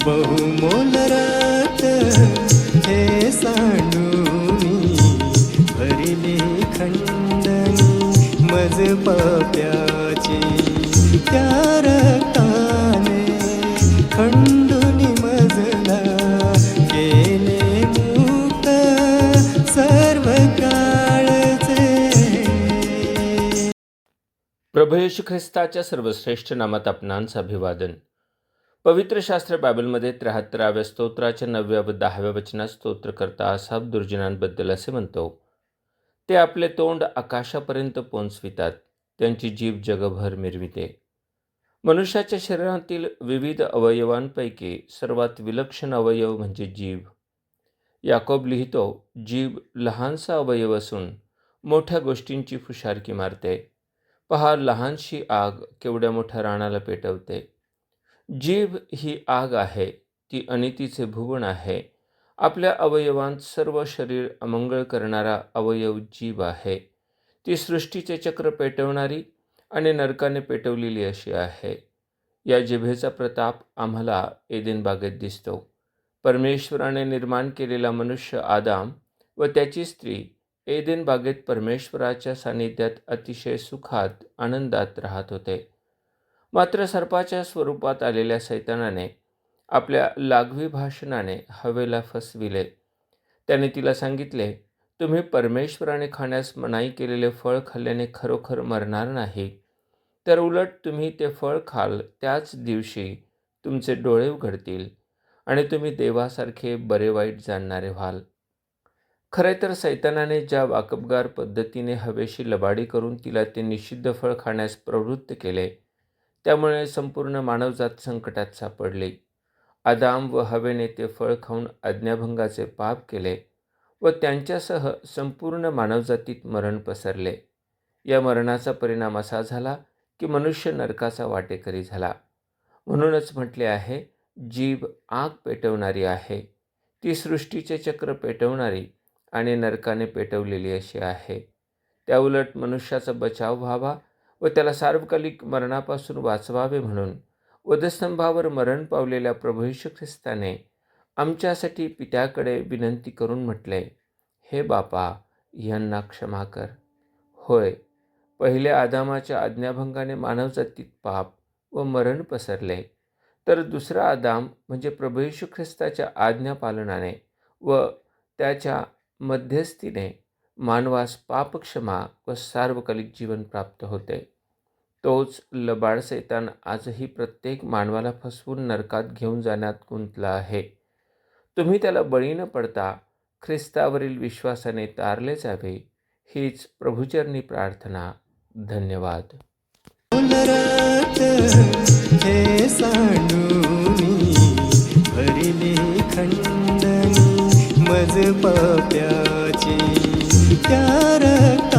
बहुमोल रक्त हे सांडू मी, भरिले खंडणी मज पाप्याची, त्या रक्ताने खंडुनी मजला केले मुक्त सर्व काळचे. प्रभू येशू ख्रिस्ताच्या सर्वश्रेष्ठ नामात आपणांचं अभिवादन. पवित्र शास्त्र बायबलमध्ये 73व्या स्तोत्राच्या 9व्या व 10व्या वचनात स्तोत्रकर्ता आसाफ दुर्जनांबद्दल असे म्हणतो, ते आपले तोंड आकाशापर्यंत पोचवितात, त्यांची जीभ जगभर मिरविते. मनुष्याच्या शरीरातील विविध अवयवांपैकी सर्वात विलक्षण अवयव म्हणजे जीभ. याकोब लिहितो, जीभ लहानसा अवयव असून मोठ्या गोष्टींची फुशारकी मारते. पहा, लहानशी आग केवढ्या मोठ्या रानाला पेटवते. जीभ ही आग आहे, ती अनितीचे भुवन आहे. आपल्या अवयवांत सर्व शरीर अमंगळ करणारा अवयव जीभ आहे. ती सृष्टीचे चक्र पेटवणारी आणि नरकाने पेटवलेली अशी आहे. या जिभेचा प्रताप आम्हाला एदेन बागेत दिसतो. परमेश्वराने निर्माण केलेला मनुष्य आदाम व त्याची स्त्री एदेन बागेत परमेश्वराच्या सानिध्यात अतिशय सुखात आनंदात राहत होते. मात्र सर्पाच्या स्वरूपात आलेल्या सैतानाने आपल्या लागवी भाषणाने हवेला फसविले. त्याने तिला सांगितले, तुम्ही परमेश्वराने खाण्यास मनाई केलेले फळ खाल्ल्याने खरोखर मरणार नाही, तर उलट तुम्ही ते फळ खाल त्याच दिवशी तुमचे डोळे उघडतील आणि तुम्ही देवासारखे बरे वाईट जाणणारे व्हाल. खरे तर सैतानाने ज्या वाकबगार पद्धतीने हवेशी लबाडी करून तिला ते निषिद्ध फळ खाण्यास प्रवृत्त केले, त्यामुळे संपूर्ण मानवजात संकटात सापडली. आदाम व हवेने ते फळ खाऊन आज्ञाभंगाचे पाप केले व त्यांच्यासह संपूर्ण मानवजातीत मरण पसरले. या मरणाचा परिणाम असा झाला की मनुष्य नरकाचा वाटेकरी झाला. म्हणूनच म्हटले आहे, जीभ आग पेटवणारी आहे, ती सृष्टीचे चक्र पेटवणारी आणि नरकाने पेटवलेली अशी आहे. त्याउलट मनुष्याचा बचाव व्हावा व त्याला सार्वकालिक मरणापासून वाचवावे म्हणून वधस्तंभावर मरण पावलेल्या प्रभू येशू ख्रिस्ताने आमच्यासाठी पित्याकडे विनंती करून म्हटले, हे बापा, यांना क्षमा कर. होय, पहिल्या आदामाच्या आज्ञाभंगाने मानवजातीत पाप व मरण पसरले, तर दुसरा आदाम म्हणजे प्रभू येशू ख्रिस्ताच्या आज्ञापालनाने व त्याच्या मध्यस्थीने मानवास पापक्षमा व सार्वकालिक जीवन प्राप्त होते. तोच लबाड सैतान आजही प्रत्येक मानवाला फसवून नरकात घेऊन जाण्यात गुंतला आहे. तुम्ही त्याला बळी न पडता ख्रिस्तावरील विश्वासाने तारले जावे, हीच प्रभुचरणी प्रार्थना. धन्यवाद. हे सांडू मी, भरिले खंडणी मज पाप्याची, त्या रक्ताने